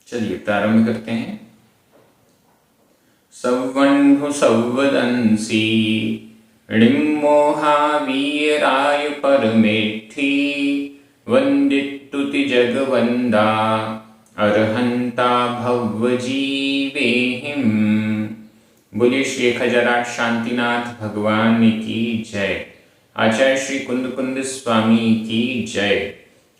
चलिए प्रारंभ करते हैं। सौवन्धु सौवदंसी ऋङ्मोहावीराय परमेष्ठी वन्दितुति जगवन्दा अर्हन्ता भवजीवेहिं। बोलिए श्री 1008 शांतिनाथ भगवान की जय। आचार्य श्री कुंद कुंद स्वामी की जय।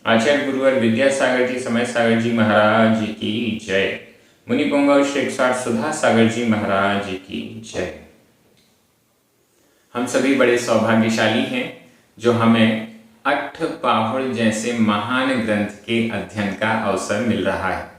आचार्य गुरुवर विद्यासागर जी समय सागर जी महाराज की जय। मुनि पुंगव श्री 108 सुधा सागर जी महाराज की जय। हम सभी बड़े सौभाग्यशाली हैं जो हमें अट्ठपाहुड़ जैसे महान ग्रंथ के अध्ययन का अवसर मिल रहा है।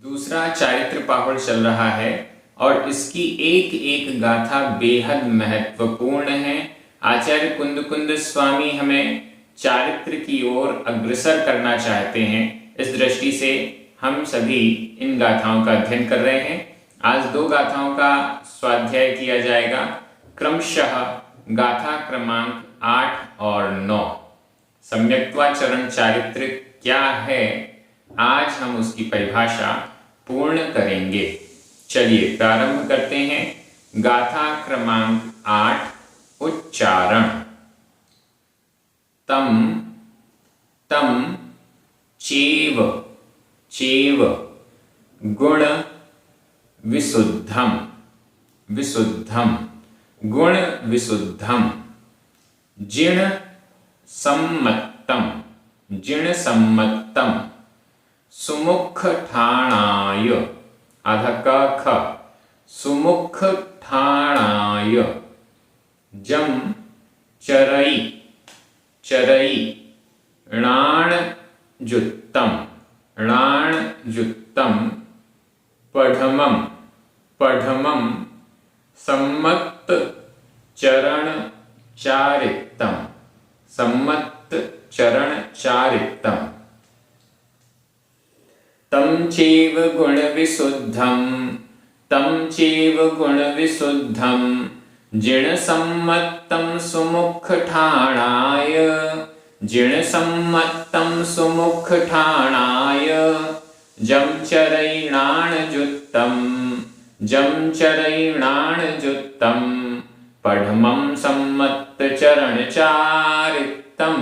दूसरा चारित्र पाहुड़ चल रहा है और इसकी एक एक गाथा बेहद महत्वपूर्ण है। आचार्य कुंद कुंद स्वामी हमें चारित्र की ओर अग्रसर करना चाहते हैं। इस दृष्टि से हम सभी इन गाथाओं का अध्ययन कर रहे हैं। आज 2 गाथाओं का स्वाध्याय किया जाएगा, क्रमशः गाथा क्रमांक 8 और 9। सम्यक्त्वाचरण चारित्र क्या है, आज हम उसकी परिभाषा पूर्ण करेंगे। चलिए प्रारंभ करते हैं। गाथा क्रमांक 8 उच्चारण। तम तम चेव चेव गुण विशुद्धम विशुद्धम गुण विशुद्धम जिण सम्मत्तम जिण सम्मत्तम सुमुख ठाणाय आधा क ख सुमुख ठाणाय जम चरई चरई णाण जुत्तम पढ़मम पढ़मम सम्मत चरण चारित्तम सम्मत चरण चारित्तम तम चैव गुण विशुद्धम जिण सम्मत्तं सुमुख ठाणाय जिण सम्मत्तं सुमुख ठाणाय जम चरैणाण जुत्तम पढ़मं सम्मत चरण चारित्तम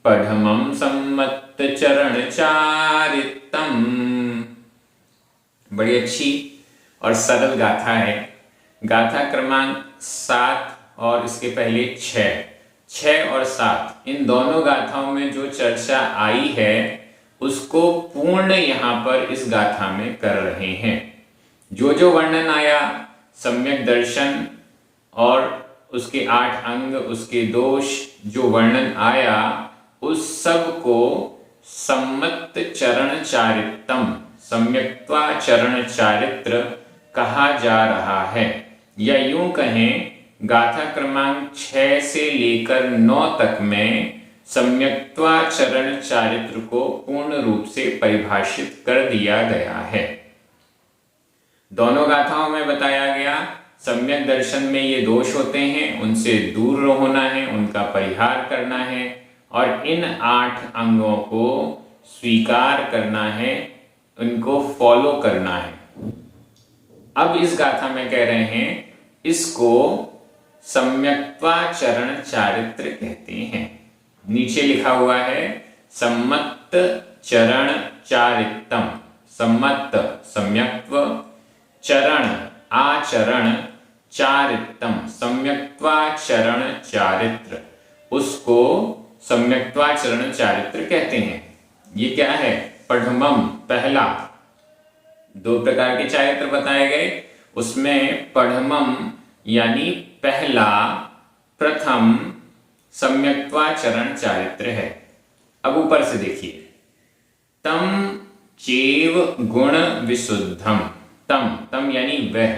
पढ़मं सम्मत चरण चारित्तम। बड़ी अच्छी और सरल गाथा है। गाथा क्रमांक 7 और इसके पहले 6 और 7 इन दोनों गाथाओं में जो चर्चा आई है उसको पूर्ण यहाँ पर इस गाथा में कर रहे हैं। जो जो वर्णन आया, सम्यक दर्शन और उसके 8 अंग, उसके दोष, जो वर्णन आया उस सब को सम्मत चरण चारित्तम सम्यक्त्वाचरण चारित्र कहा जा रहा है। या यूं कहें, गाथा क्रमांक 6 से लेकर 9 तक में सम्यक्त्वाचरण चारित्र को पूर्ण रूप से परिभाषित कर दिया गया है। दोनों गाथाओं में बताया गया सम्यक दर्शन में ये दोष होते हैं, उनसे दूर होना है, उनका परिहार करना है और इन 8 अंगों को स्वीकार करना है, उनको फॉलो करना है। अब इस गाथा में कह रहे हैं इसको सम्यक्त्वाचरण चारित्र कहते हैं। नीचे लिखा हुआ है सम्मत चरण चारित्तम। सम्मत सम्यक्त्व, चरण आचरण, चारित्तम सम्यक्त्वाचरण चारित्र, उसको सम्यक्त्वाचरण चारित्र कहते हैं। ये क्या है? पढ़मम पहला। 2 प्रकार के चारित्र बताए गए, उसमें पढ़मम यानी पहला, प्रथम सम्यक्त्वाचरण चारित्र है। अब ऊपर से देखिए, तम चैव गुण विशुद्धम। तम यानी वह,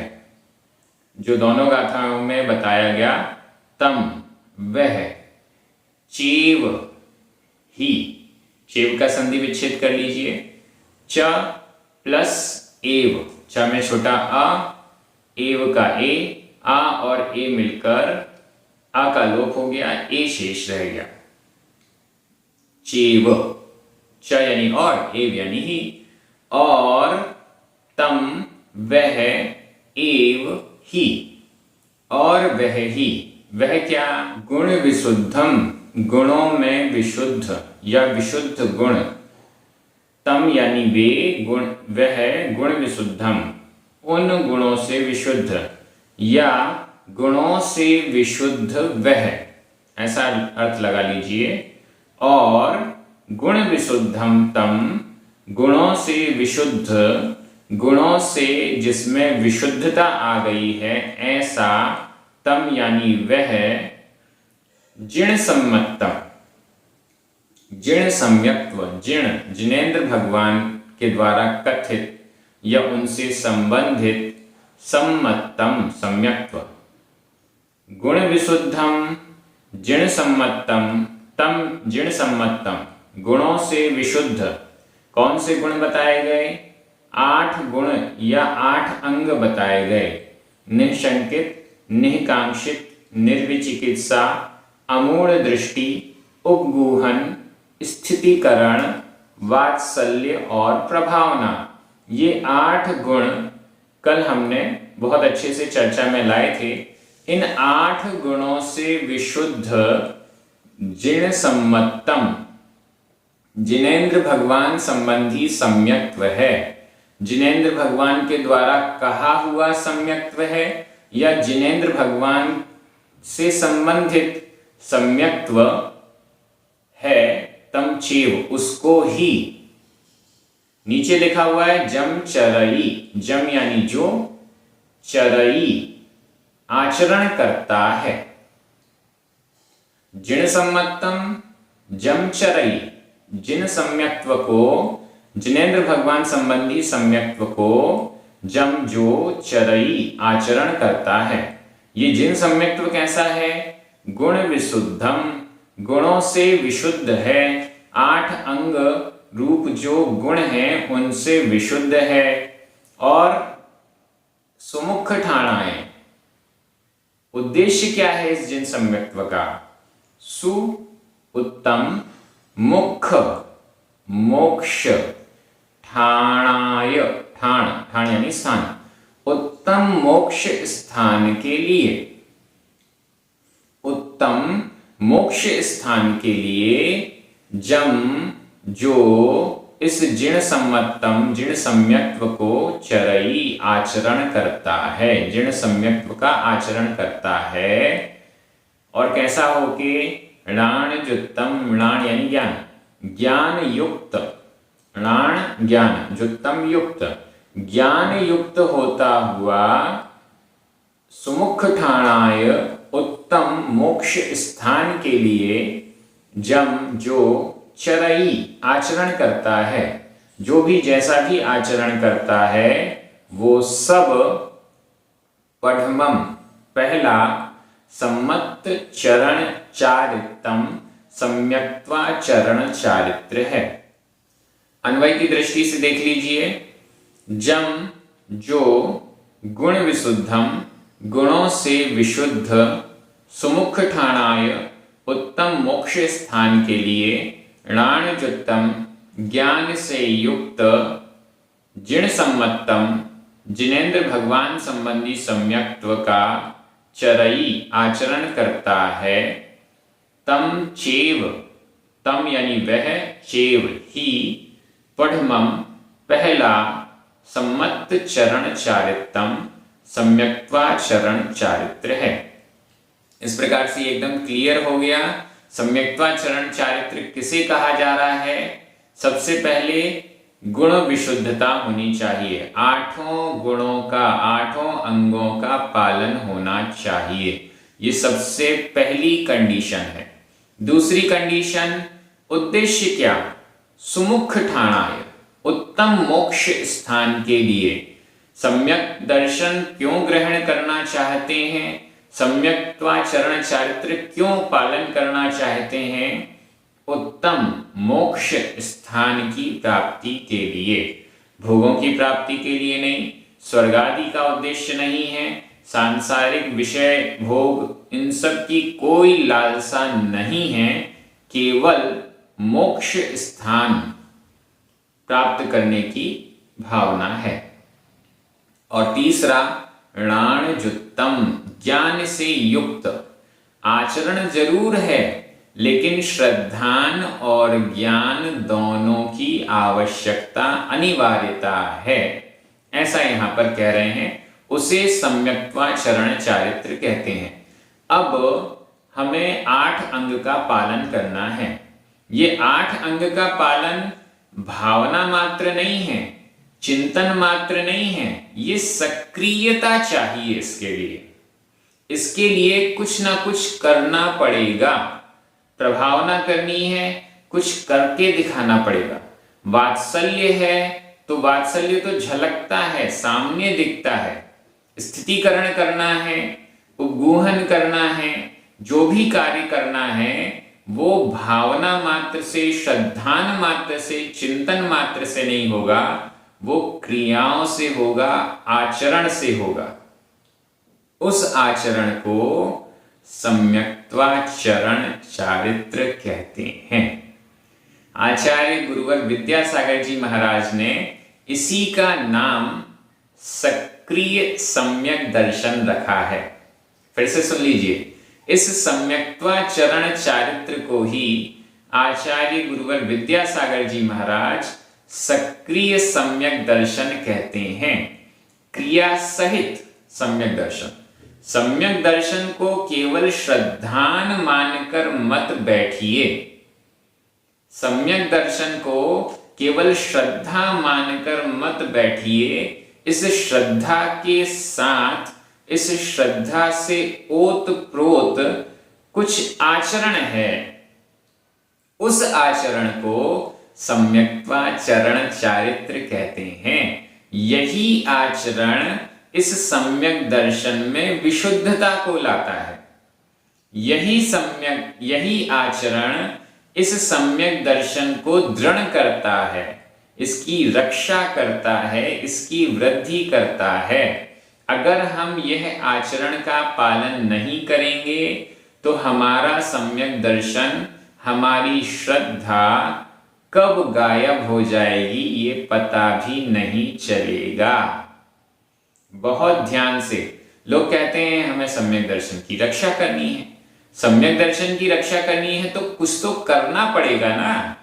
जो दोनों गाथाओं में बताया गया, तम वह, चैव ही, चैव का संधि विच्छेद कर लीजिए, च प्लस एव, च में छोटा अ, एव का ए, आ और ए मिलकर आ का लोप हो गया, ए शेष रह गया। चैव, च यानी और, एव यानी ही, और तम वह एव ही, और वह ही, वह क्या, गुण विशुद्धम, गुणों में विशुद्ध या विशुद्ध गुण, तम यानी वे गुण, वह गुण विशुद्धम, उन गुणों से विशुद्ध, या गुणों से विशुद्ध वह, ऐसा अर्थ लगा लीजिए। और गुण विशुद्धम तम, गुणों से विशुद्ध, गुणों से जिसमें विशुद्धता आ गई है ऐसा, तम यानी वह, जिण सम्मतम, जिण सम्यक्त्व, जिण जिनेन्द्र भगवान के द्वारा कथित या उनसे संबंधित, सम्मतम सम्यक्त्व, गुण विशुद्धम जिण सम्मतम तम, जिण सम्मतम गुणों से विशुद्ध, कौन से गुण बताए गए, 8 गुण या 8 अंग बताए गए, निःशंकित, निःकांक्षित, निर्विचिकित्सा, अमूढ़ दृष्टि, उपगूहन, स्थितिकरण, वात्सल्य और प्रभावना। ये 8 गुण कल हमने बहुत अच्छे से चर्चा में लाए थे। इन 8 गुणों से विशुद्ध जिण सम्मतम, जिनेन्द्र भगवान संबंधी सम्यक्त्व है, जिनेन्द्र भगवान के द्वारा कहा हुआ सम्यक्त्व है, या जिनेन्द्र भगवान से संबंधित सम्यक्त्व है, तम चेव उसको ही। नीचे लिखा हुआ है जम चरई, जम यानी जो, चरई आचरण करता है, जिण सम्मतम जम चरई, जिन सम्यक्त्व को, जिनेन्द्र भगवान संबंधी सम्यक्त्व को जम जो चरई आचरण करता है। ये जिन सम्यक्त्व कैसा है, गुण विशुद्धम, गुणों से विशुद्ध है, 8 अंग रूप जो गुण हैं उनसे विशुद्ध है, और सुमुख ठाणाएं, उद्देश्य क्या है इस जिन सम्यक्त्व का, सु उत्तम, मुख मोक्ष, ठाणाय, ठाण, ठाण यानी स्थान, उत्तम मोक्ष स्थान के लिए, उत्तम मोक्ष स्थान के लिए जम जो इस जिण सम्मतम, जिण सम्यक्त्व को चरई आचरण करता है, जिण सम्यक्त्व का आचरण करता है, और कैसा हो के, णाण जुत्तम, णाण यानी ज्ञान, ज्ञान युक्त, णाण ज्ञान, जुत्तम युक्त, ज्ञान युक्त होता हुआ, सुमुख ठाणाय उत्तम मोक्ष स्थान के लिए, जम जो चरई आचरण करता है, जो भी जैसा भी आचरण करता है वो सब, पढ़मम पहला, सम्मत चरण चारित्रम, सम्यक्त्वाचरण चारित्र है। अन्वय की दृष्टि से देख लीजिए, जम जो गुण विशुद्धम, गुणों से विशुद्ध, सुमुख ठाणाय उत्तम मोक्ष स्थान के लिए, णाण जुत्तम ज्ञान से युक्त, जिण सम्मतम जिनेन्द्र भगवान संबंधी सम्यक्त्व का चरई आचरण करता है, तम चेव, तम यानी वह, चेव ही, पढ़मम पहला, सम्मत चरण चारित्रम सम्यक्त्वाचरण चारित्र है। इस प्रकार से एकदम क्लियर हो गया सम्यक्त्वाचरण चारित्र किसे कहा जा रहा है। सबसे पहले गुण विशुद्धता होनी चाहिए, 8 गुणों का, 8 अंगों का पालन होना चाहिए, ये सबसे पहली कंडीशन है। दूसरी कंडीशन, उद्देश्य क्या, सुमुख ठाणाय उत्तम मोक्ष स्थान के लिए, सम्यक दर्शन क्यों ग्रहण करना चाहते हैं, सम्यक्त्वाचरण चारित्र क्यों पालन करना चाहते हैं, उत्तम मोक्ष स्थान की प्राप्ति के लिए, भोगों की प्राप्ति के लिए नहीं, स्वर्ग आदि का उद्देश्य नहीं है, सांसारिक विषय भोग इन सब की कोई लालसा नहीं है, केवल मोक्ष स्थान प्राप्त करने की भावना है। और तीसरा णाणजुत्तम, ज्ञान से युक्त। आचरण जरूर है लेकिन श्रद्धान और ज्ञान दोनों की आवश्यकता, अनिवार्यता है, ऐसा यहां पर कह रहे हैं। उसे सम्यक्त्वाचरण चारित्र कहते हैं। अब हमें 8 अंग का पालन करना है। ये 8 अंग का पालन भावना मात्र नहीं है, चिंतन मात्र नहीं है, ये सक्रियता चाहिए। इसके लिए कुछ ना कुछ करना पड़ेगा। प्रभावना करनी है, कुछ करके दिखाना पड़ेगा। वात्सल्य है तो वात्सल्य तो झलकता है, सामने दिखता है। स्थितिकरण करना है, उपगूहन करना है, जो भी कार्य करना है वो भावना मात्र से, श्रद्धान मात्र से, चिंतन मात्र से नहीं होगा, वो क्रियाओं से होगा, आचरण से होगा। उस आचरण को सम्यक्त्वाचरण चारित्र कहते हैं। आचार्य गुरुवर विद्यासागर जी महाराज ने इसी का नाम सक्रिय सम्यक दर्शन रखा है। फिर से सुन लीजिए, इस सम्यक्त्वाचरण चारित्र को ही आचार्य गुरुवर विद्यासागर जी महाराज सक्रिय सम्यक दर्शन कहते हैं। क्रिया सहित सम्यक दर्शन। सम्यक दर्शन को केवल श्रद्धान मानकर मत बैठिए। सम्यक दर्शन को केवल श्रद्धा मानकर मत बैठिए। इस श्रद्धा के साथ, इस श्रद्धा से ओतप्रोत कुछ आचरण है। उस आचरण को सम्यक्त्वाचरण चारित्र कहते हैं। यही आचरण इस सम्यक दर्शन में विशुद्धता को लाता है। यही आचरण इस सम्यक दर्शन को दृढ़ करता है, इसकी रक्षा करता है, इसकी वृद्धि करता है। अगर हम यह आचरण का पालन नहीं करेंगे तो हमारा सम्यक दर्शन, हमारी श्रद्धा कब गायब हो जाएगी ये पता भी नहीं चलेगा। बहुत ध्यान से, लोग कहते हैं हमें सम्यक दर्शन की रक्षा करनी है। सम्यक दर्शन की रक्षा करनी है तो कुछ तो करना पड़ेगा ना।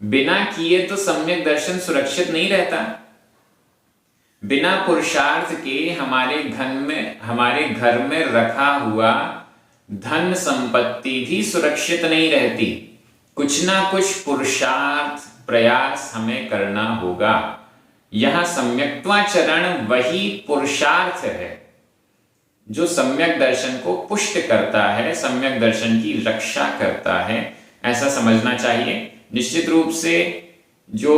बिना किए तो सम्यक दर्शन सुरक्षित नहीं रहता। बिना पुरुषार्थ के हमारे घर में रखा हुआ धन संपत्ति भी सुरक्षित नहीं रहती। कुछ ना कुछ पुरुषार्थ, प्रयास हमें करना होगा। यहां सम्यक्त्वाचरण वही पुरुषार्थ है जो सम्यक दर्शन को पुष्ट करता है, सम्यक दर्शन की रक्षा करता है, ऐसा समझना चाहिए। निश्चित रूप से जो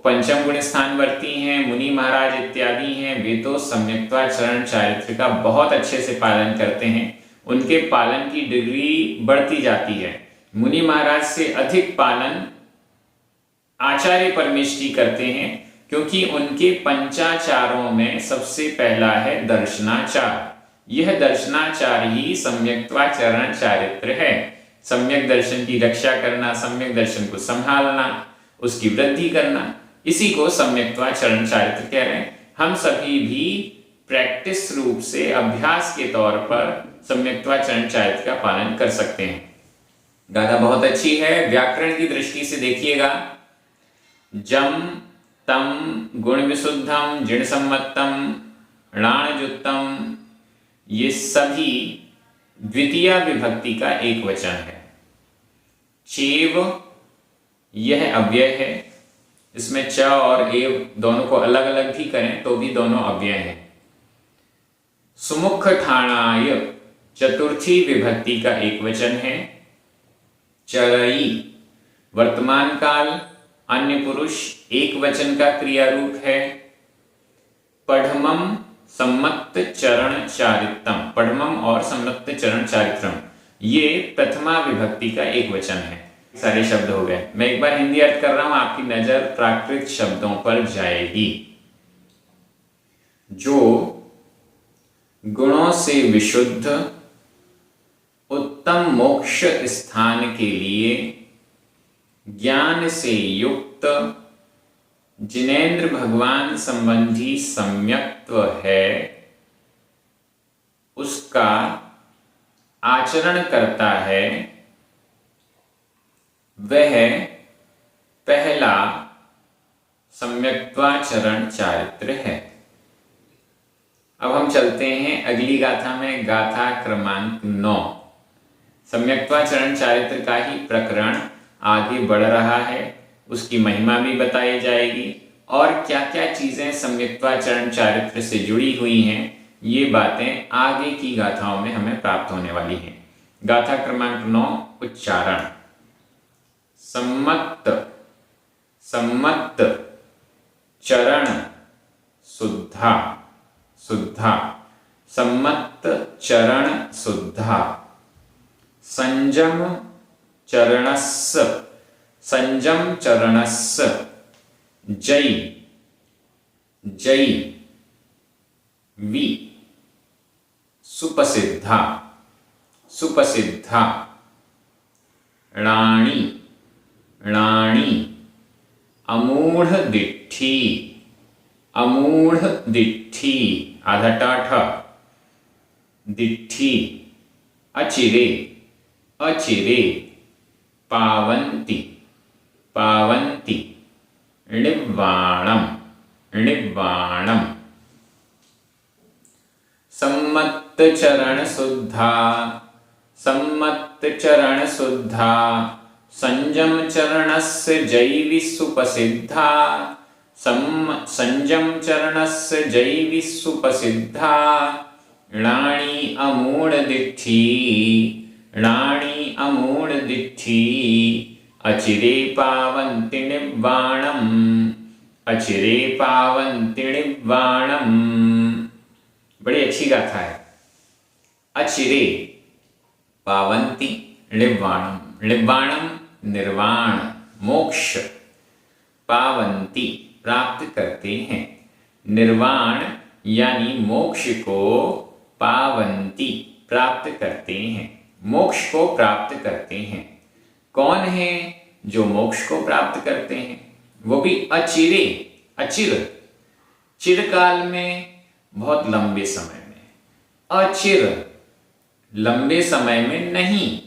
पंचम गुण स्थानवर्ती हैं, मुनि महाराज इत्यादि हैं, वे तो सम्यक्त्वाचरण चारित्र का बहुत अच्छे से पालन करते हैं। उनके पालन की डिग्री बढ़ती जाती है। मुनि महाराज से अधिक पालन आचार्य परमेष्ठी करते हैं, क्योंकि उनके पंचाचारों में सबसे पहला है दर्शनाचार। यह दर्शनाचार ही सम्यक्त्वाचरण चारित्र है। सम्यक दर्शन की रक्षा करना, सम्यक दर्शन को संभालना, उसकी वृद्धि करना, इसी को सम्यक्त्वाचरण चारित्र कह रहे हैं। हम सभी भी प्रैक्टिस रूप से, अभ्यास के तौर पर सम्यक्त्वाचरण चारित्र का पालन कर सकते हैं। गाथा बहुत अच्छी है। व्याकरण की दृष्टि से देखिएगा, जम तम गुण विशुद्धम जिण सम्मतम णाणजुत्तम, ये सभी द्वितीय विभक्ति का एक वचन है। चेव यह अव्यय है। इसमें च और एव दोनों को अलग अलग भी करें तो भी दोनों अव्यय हैं। सुमुख ठाणाय चतुर्थी विभक्ति का एक वचन है। चरई वर्तमान काल, अन्य पुरुष, एक वचन का क्रिया रूप है। पढ़मम सम्मत चरण चारित्रम, पढ़मम और सम्मत चरण चारित्रम, ये प्रथमा विभक्ति का एक वचन है। सारे शब्द हो गए। मैं एक बार हिंदी अर्थ कर रहा हूं, आपकी नजर प्राकृत शब्दों पर जाएगी। जो गुणों से विशुद्ध उत्तम मोक्ष स्थान के लिए ज्ञान से युक्त जिनेंद्र भगवान संबंधी सम्यक्त्व है उसका आचरण करता है, वह पहला सम्यक्त्वाचरण चारित्र है। अब हम चलते हैं अगली गाथा में, गाथा क्रमांक 9। सम्यक्त्वाचरण चारित्र का ही प्रकरण आगे बढ़ रहा है, उसकी महिमा भी बताई जाएगी और क्या क्या चीजें सम्यक्त्वाचरण चारित्र से जुड़ी हुई हैं, ये बातें आगे की गाथाओं में हमें प्राप्त होने वाली हैं। गाथा क्रमांक 9 उच्चारण। सम्मत सम्मत चरण शुद्धा शुद्धा, सम्मत चरण शुद्धा। संजम चरणस्य संजम चरणस्य जय जय वि सुप्रसिद्धा सुप्रसिद्धा। राणी राणी अमूढ़ दिट्ठी अमूढ़ दिट्ठी, आधा टाठ, दिट्ठी। अचिरे अचिरे पावन्ति पावन्ति। णिव्वाणम णिव्वाणम। सम्मत चरण शुद्धा सम्मत चरण शुद्धा। संजम चरणस्य जैवि सुप्रसिद्धा संजम चरणस्य जैवि सुप्रसिद्धा। राणी अमूढ़ दिट्ठी राणी अमूढ़ दिट्ठी। अचिरे पावन्ति णिव्वाणम अचिरे पावन्ति णिव्वाणम। बड़ी अच्छी गाथा है। अचिरे पावन्ति णिव्वाणम, णिव्वाणम निर्वाण मोक्ष, पावन्ति प्राप्त करते हैं, निर्वाण यानी मोक्ष को पावन्ति प्राप्त करते हैं, मोक्ष को प्राप्त करते हैं। कौन है जो मोक्ष को प्राप्त करते हैं? वो भी अचिरे, अचिर, चिरकाल में, बहुत लंबे समय में। अचिर लंबे समय में नहीं,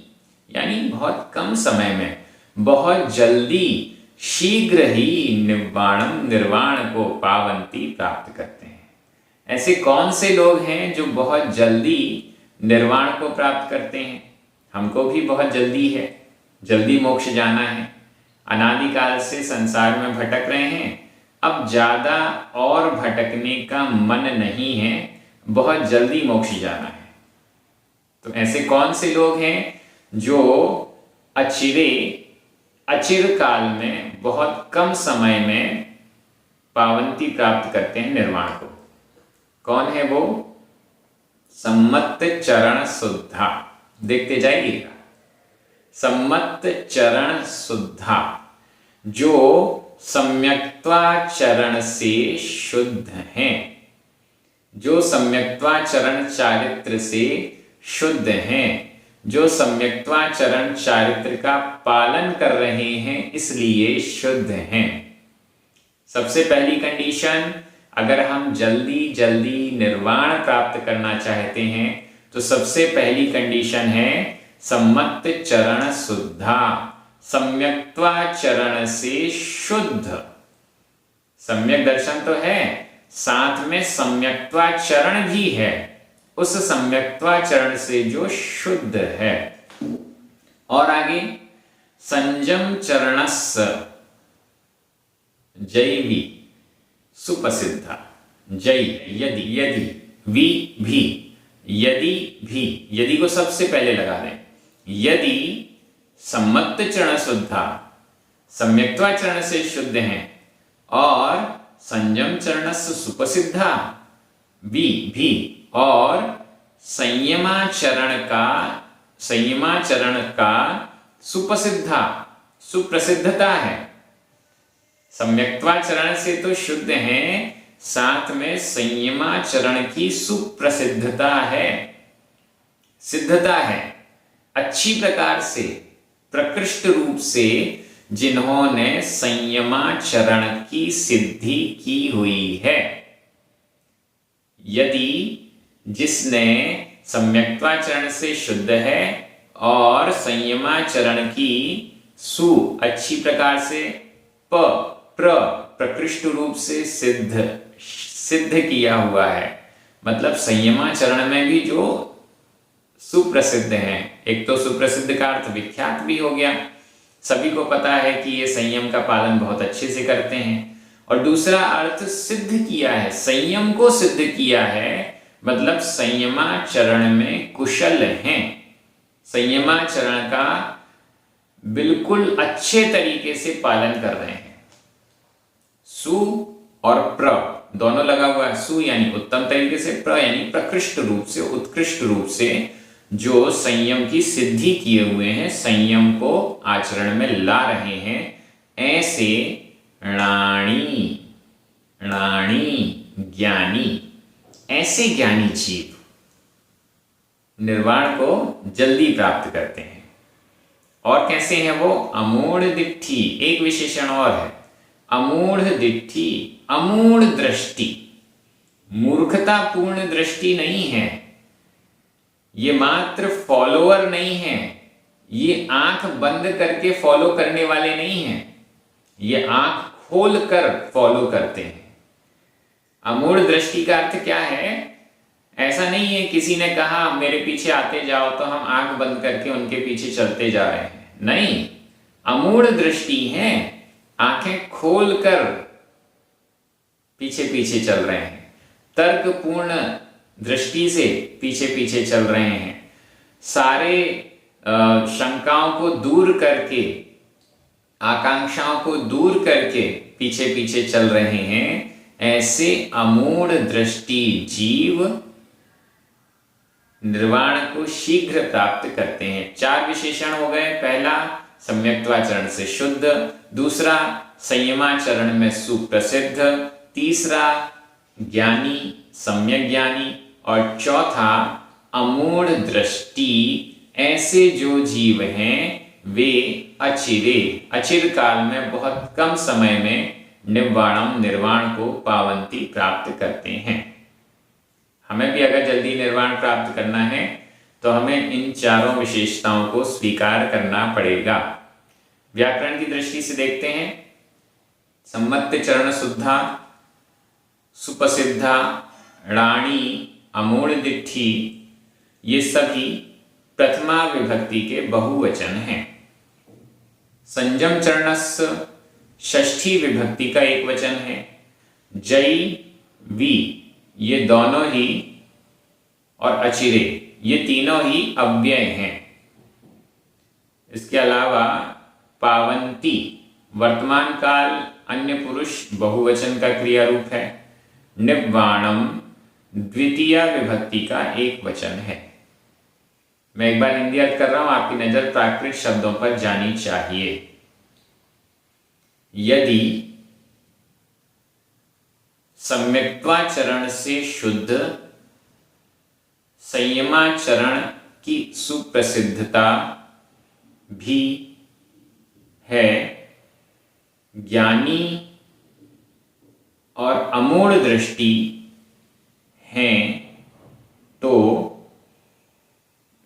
यानी बहुत कम समय में, बहुत जल्दी, शीघ्र ही निर्वाणम निर्वाण को पावन्ति प्राप्त करते हैं। ऐसे कौन से लोग हैं जो बहुत जल्दी निर्वाण को प्राप्त करते हैं? हमको भी बहुत जल्दी है, जल्दी मोक्ष जाना है। अनादिकाल से संसार में भटक रहे हैं, अब ज्यादा और भटकने का मन नहीं है, बहुत जल्दी मोक्ष जाना है। तो ऐसे कौन से लोग हैं जो अचिरे, अचिर काल में, बहुत कम समय में पावन्ति प्राप्त करते हैं निर्वाण को? कौन है वो? सम्मत चरण शुद्धा। देखते जाइएगा। सम्मत चरण शुद्धा, जो सम्यक्त्वाचरण से शुद्ध हैं, जो सम्यक्त्वाचरण चारित्र से शुद्ध हैं, जो सम्यक्त्वाचरण चारित्र का पालन कर रहे हैं, इसलिए शुद्ध हैं। सबसे पहली कंडीशन, अगर हम जल्दी जल्दी निर्वाण प्राप्त करना चाहते हैं तो सबसे पहली कंडीशन है सम्मत चरण शुद्धा, सम्यक्त्वाचरण से शुद्ध। सम्यक दर्शन तो है, साथ में सम्यक्त्वाचरण भी है, उस सम्यक्त्वाचरण से जो शुद्ध है। और आगे संजम चरणस्य जैवी सुप्रसिद्धा। जय यदि, यदि वि भी, यदि भी, यदि को सबसे पहले लगा दें। यदि सम्मत चरण शुद्धा, सम्यक्त्वाचरण से शुद्ध हैं, और संयम चरणस्य सुप्रसिद्धा भी, और संयमाचरण का सुप्रसिद्धा, सुप्रसिद्धता है। सम्यक्त्वाचरण से तो शुद्ध हैं, साथ में संयमाचरण की सुप्रसिद्धता है, सिद्धता है। अच्छी प्रकार से, प्रकृष्ट रूप से जिन्होंने संयमाचरण की सिद्धि की हुई है। यदि जिसने सम्यक्त्वाचरण से शुद्ध है और संयमाचरण की सु अच्छी प्रकार से प्रकृष्ट रूप से सिद्ध किया हुआ है, मतलब संयमाचरण में भी जो सुप्रसिद्ध हैं। एक तो सुप्रसिद्ध का अर्थ विख्यात भी हो गया, सभी को पता है कि ये संयम का पालन बहुत अच्छे से करते हैं, और दूसरा अर्थ सिद्ध किया है, संयम को सिद्ध किया है, मतलब संयमाचरण में कुशल हैं, संयमाचरण का बिल्कुल अच्छे तरीके से पालन कर रहे हैं। सु और प्र दोनों लगा हुआ है। सु यानी उत्तम तरीके से, प्र यानी प्रकृष्ट रूप से, उत्कृष्ट रूप से जो संयम की सिद्धि किए हुए हैं, संयम को आचरण में ला रहे हैं, ऐसे ज्ञानी, ऐसे ज्ञानी जीव निर्वाण को जल्दी प्राप्त करते हैं। और कैसे हैं वो? अमूढ़ दिट्ठी, एक विशेषण और है, अमूढ़ दिट्ठी, अमूढ़ दृष्टि, मूर्खतापूर्ण दृष्टि नहीं है, ये मात्र फॉलोअर नहीं है, ये आंख बंद करके फॉलो करने वाले नहीं हैं, ये आंख खोल कर फॉलो करते हैं। अमूढ़ दृष्टि का अर्थ क्या है? ऐसा नहीं है किसी ने कहा मेरे पीछे आते जाओ तो हम आंख बंद करके उनके पीछे चलते जा रहे हैं, नहीं, अमूढ़ दृष्टि है, आंखें खोलकर पीछे पीछे चल रहे हैं, तर्कपूर्ण दृष्टि से पीछे पीछे चल रहे हैं, सारे शंकाओं को दूर करके, आकांक्षाओं को दूर करके पीछे पीछे चल रहे हैं। ऐसे अमूढ़ दृष्टि जीव निर्वाण को शीघ्र प्राप्त करते हैं। 4 विशेषण हो गए। पहला सम्यक्त्वाचरण से शुद्ध, दूसरा संयमाचरण में सुप्रसिद्ध, तीसरा ज्ञानी, सम्यक ज्ञानी, और चौथा अमूढ़ दृष्टि। ऐसे जो जीव हैं वे अचिर काल में, बहुत कम समय में निर्वाण को पावंती प्राप्त करते हैं। हमें भी अगर जल्दी निर्वाण प्राप्त करना है तो हमें इन चारों विशेषताओं को स्वीकार करना पड़ेगा। व्याकरण की दृष्टि से देखते हैं, सम्मत चरण शुद्धा, सुप्रसिद्धा, राणी, अमूढ़ दिट्ठी, ये सभी प्रथमा विभक्ति के बहुवचन हैं। संयम चरणस्य षष्ठी विभक्ति का एक वचन है। जई, वी, ये दोनों ही, और अचिरे, ये तीनों ही अव्यय हैं। इसके अलावा पावंती वर्तमान काल अन्य पुरुष बहुवचन का क्रिया रूप है। निव्वाणम द्वितीय विभक्ति का एक वचन है। मैं एक बार हिंदी अर्थ कर रहा हूं, आपकी नजर प्राकृत शब्दों पर जानी चाहिए। यदि सम्यक्त्वाचरण से शुद्ध, संयमाचरण की सुप्रसिद्धता भी है, ज्ञानी और अमूढ़ दृष्टि हैं, तो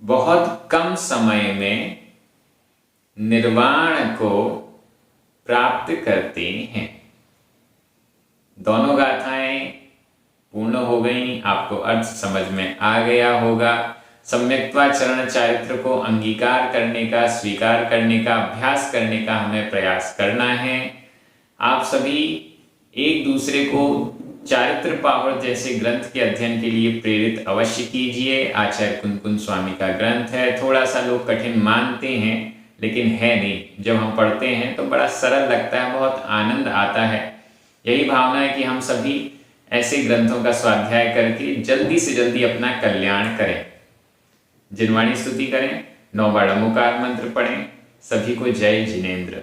बहुत कम समय में निर्वाण को प्राप्त करते हैं। दोनों गाथाएं पूर्ण हो गई, आपको अर्थ समझ में आ गया होगा। सम्यक्त्वाचरण चारित्र को अंगीकार करने का, स्वीकार करने का, अभ्यास करने का हमें प्रयास करना है। आप सभी एक दूसरे को चारित्र पाहुड़ जैसे ग्रंथ के अध्ययन के लिए प्रेरित अवश्य कीजिए। आचार्य कुंदकुंद स्वामी का ग्रंथ है, थोड़ा सा लोग कठिन मानते हैं लेकिन है नहीं। जब हम पढ़ते हैं तो बड़ा सरल लगता है, बहुत आनंद आता है। यही भावना है कि हम सभी ऐसे ग्रंथों का स्वाध्याय करके जल्दी से जल्दी अपना कल्याण करें। जिनवाणी स्तुति करें, 9 बार ओंकार मंत्र पढ़ें। सभी को जय जिनेन्द्र।